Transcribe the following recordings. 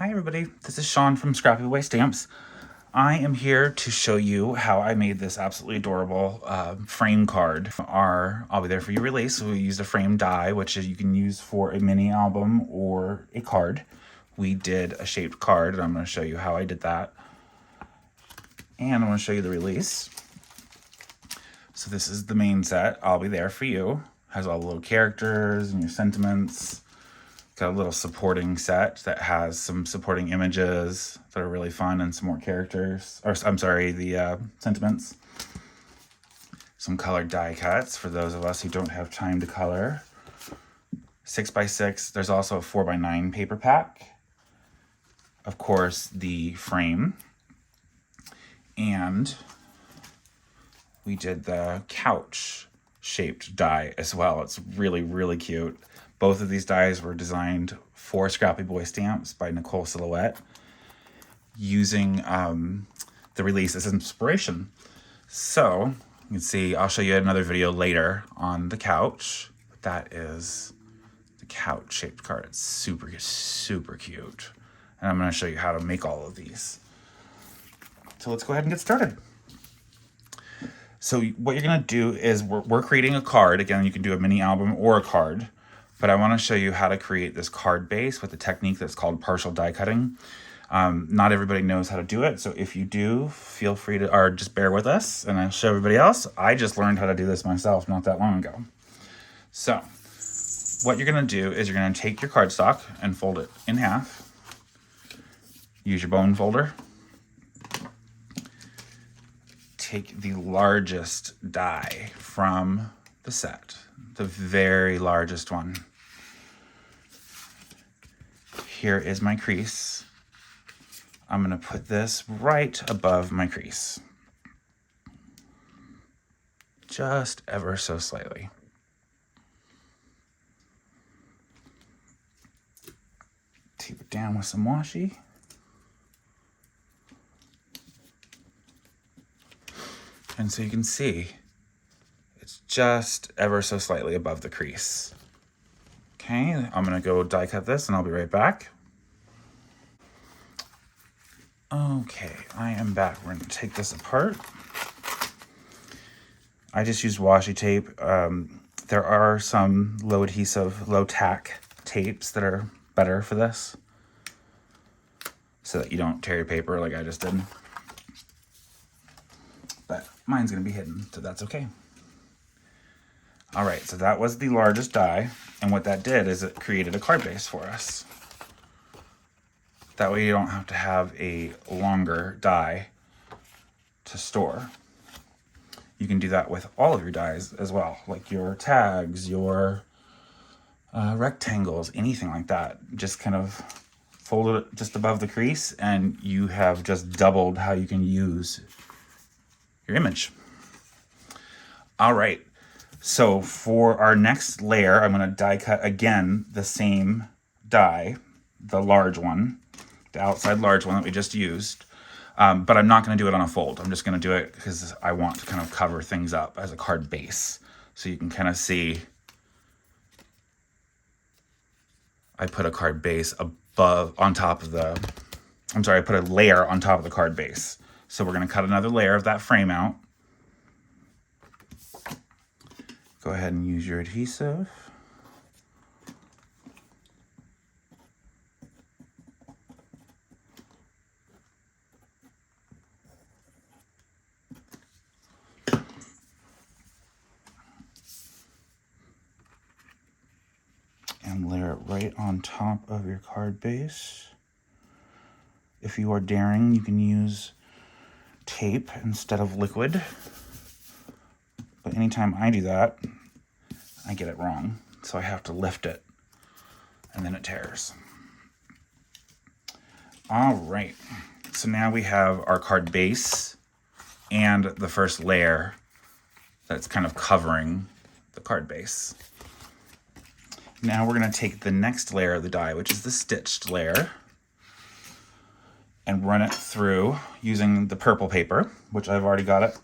Hi everybody, this is Sean from Scrappy Boy Stamps. I am here to show you how I made this absolutely adorable frame card. I'll Be There For You release. So we used a frame die, which you can use for a mini album or a card. We did a shaped card, and I'm going to show you how I did that. And I'm going to show you the release. So this is the main set, I'll Be There For You. Has all the little characters and your sentiments. Got a little supporting set that has some supporting images that are really fun and some more characters, or I'm sorry, the sentiments. Some colored die cuts for those of us who don't have time to color. 6x6. There's also a 4x9 paper pack. Of course, the frame. And we did the couch shaped die as well. It's really, really cute. Both of these dies were designed for Scrappy Boy Stamps by Nicole Silhouette, using the release as inspiration. So you can see, I'll show you another video later on the couch. But that is the couch shaped card. It's super, super cute. And I'm going to show you how to make all of these. So let's go ahead and get started. So what you're going to do is we're creating a card. Again, you can do a mini album or a card. But I want to show you how to create this card base with a technique that's called partial die cutting. Not everybody knows how to do it, so if you do, feel free to, or just bear with us, and I'll show everybody else. I just learned how to do this myself not that long ago. So, what you're going to do is you're going to take your cardstock and fold it in half. Use your bone folder. Take the largest die from the set, the very largest one. Here is my crease. I'm going to put this right above my crease. Just ever so slightly. Tape it down with some washi. And so you can see, it's just ever so slightly above the crease. Okay, I'm going to go die cut this and I'll be right back. Okay, I am back. We're going to take this apart. I just used washi tape. There are some low adhesive, low tack tapes that are better for this, so that you don't tear your paper like I just did. But mine's going to be hidden, so that's okay. All right, so that was the largest die, and what that did is it created a card base for us. That way you don't have to have a longer die to store. You can do that with all of your dies as well, like your tags, your rectangles, anything like that. Just kind of fold it just above the crease, and you have just doubled how you can use your image. All right. So for our next layer, I'm going to die cut again the same die, the large one, the outside large one that we just used. But I'm not going to do it on a fold. I'm just going to do it because I want to kind of cover things up as a card base. So you can kind of see I put a card base above, on top of the, I'm sorry, I put a layer on top of the card base. So we're going to cut another layer of that frame out. Go ahead and use your adhesive. And layer it right on top of your card base. If you are daring, you can use tape instead of liquid. But anytime I do that, I get it wrong. So I have to lift it, and then it tears. All right, so now we have our card base and the first layer that's kind of covering the card base. Now we're going to take the next layer of the die, which is the stitched layer, and run it through using the purple paper, which I've already got it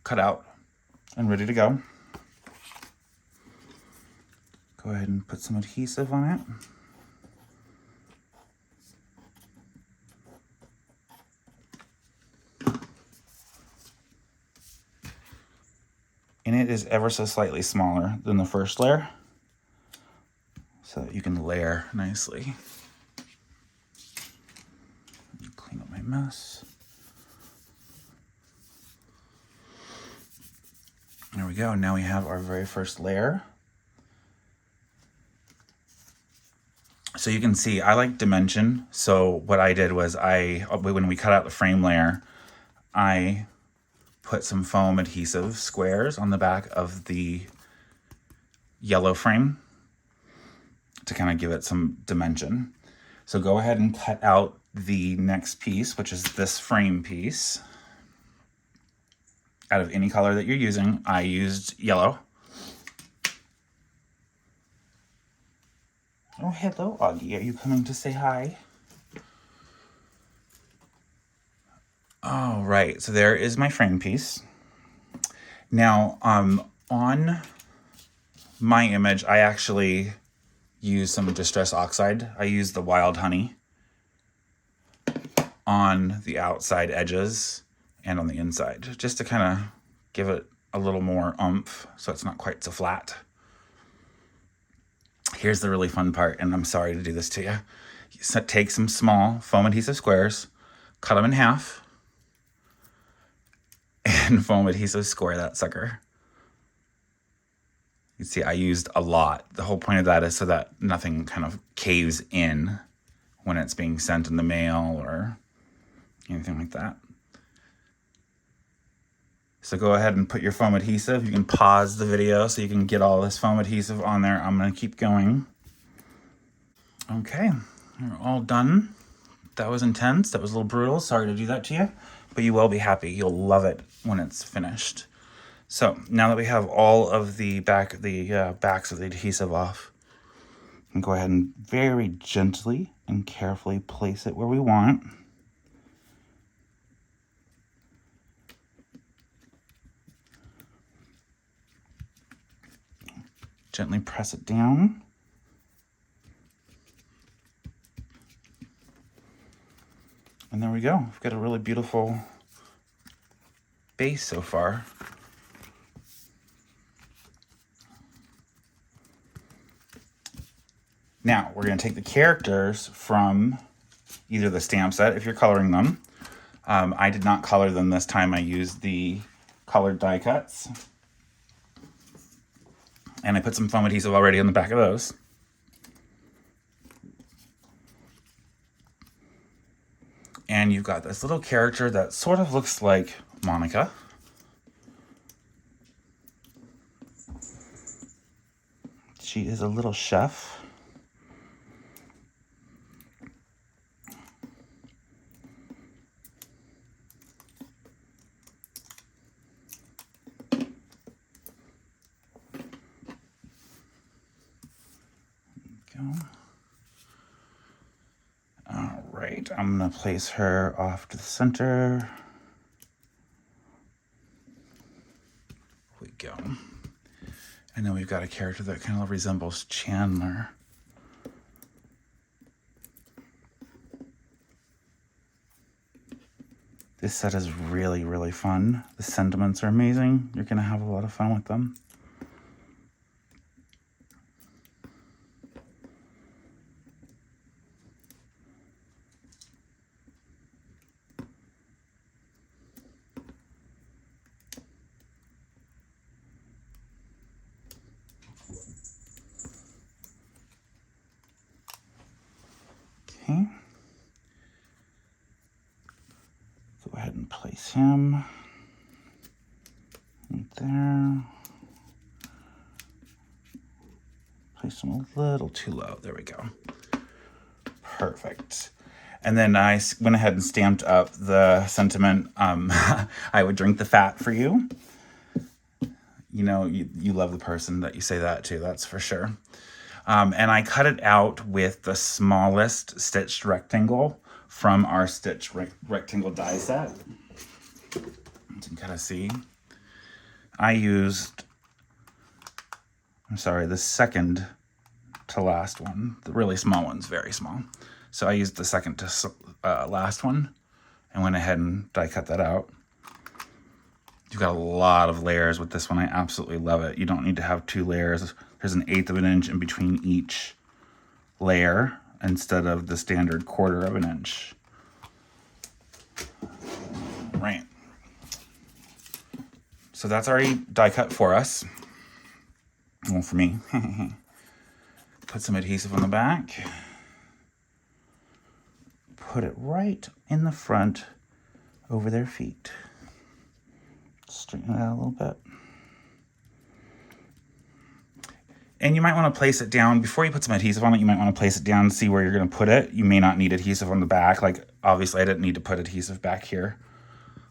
cut out and ready to go. Go ahead and put some adhesive on it. it is ever so slightly smaller than the first layer, so that you can layer nicely. Clean up my mess. There we go. Now we have our very first layer. So you can see I like dimension. So what I did was when we cut out the frame layer, I put some foam adhesive squares on the back of the yellow frame to kind of give it some dimension. So go ahead and cut out the next piece, which is this frame piece. Out of any color that you're using, I used yellow. Oh, hello, Augie. Are you coming to say hi? All right, so there is my frame piece. Now, on my image, I actually used some Distress Oxide. I used the Wild Honey on the outside edges and on the inside, just to kind of give it a little more oomph so it's not quite so flat. Here's the really fun part, and I'm sorry to do this to you. You take some small foam adhesive squares, cut them in half, and foam adhesive square that sucker. You see, I used a lot. The whole point of that is so that nothing kind of caves in when it's being sent in the mail or anything like that. So go ahead and put your foam adhesive. You can pause the video so you can get all this foam adhesive on there. I'm going to keep going. Okay, we're all done. That was intense. That was a little brutal. Sorry to do that to you, but you will be happy. You'll love it when it's finished. So now that we have all of the backs of the adhesive off, and go ahead and very gently and carefully place it where we want. Gently press it down. And there we go. We've got a really beautiful base so far. Now, we're going to take the characters from either the stamp set, if you're coloring them. I did not color them this time. I used the colored die cuts. And I put some foam adhesive already on the back of those. And you've got this little character that sort of looks like Monica. She is a little chef. All right, I'm gonna place her off to the center. Here we go. And then we've got a character that kind of resembles Chandler. This set is really, really fun. The sentiments are amazing. You're gonna have a lot of fun with them. Okay. Go ahead and place him right there. Place him a little too low. There we go. Perfect. And then I went ahead and stamped up the sentiment, I would drink the fat for you. You know, you love the person that you say that to, that's for sure. And I cut it out with the smallest stitched rectangle from our stitch rectangle die set. You can kind of see. I used, the second to last one. The really small one's very small. So I used the second to last one and went ahead and die cut that out. You've got a lot of layers with this one. I absolutely love it. You don't need to have 2 layers. There's an 1/8 of an inch in between each layer instead of the standard 1/4 of an inch. Right. So that's already die cut for us. Well, for me. Put some adhesive on the back. Put it right in the front over their feet. Straighten it out a little bit. And you might want to place it down, before you put some adhesive on it, you might want to place it down and see where you're going to put it. You may not need adhesive on the back. Like, obviously I didn't need to put adhesive back here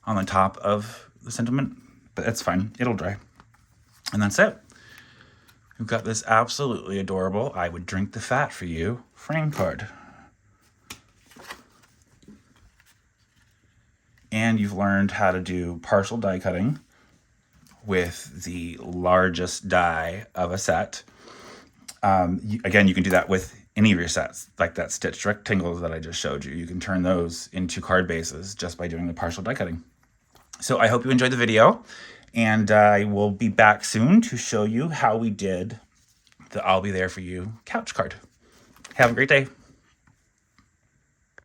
on the top of the sentiment, but it's fine. It'll dry. And that's it. We've got this absolutely adorable, I would drink the fat for you, frame card. And you've learned how to do partial die cutting with the largest die of a set. Again, you can do that with any of your sets, like that stitched rectangle that I just showed you. You can turn those into card bases just by doing the partial die cutting. So I hope you enjoyed the video, and I will be back soon to show you how we did the I'll Be There For You couch card. Have a great day.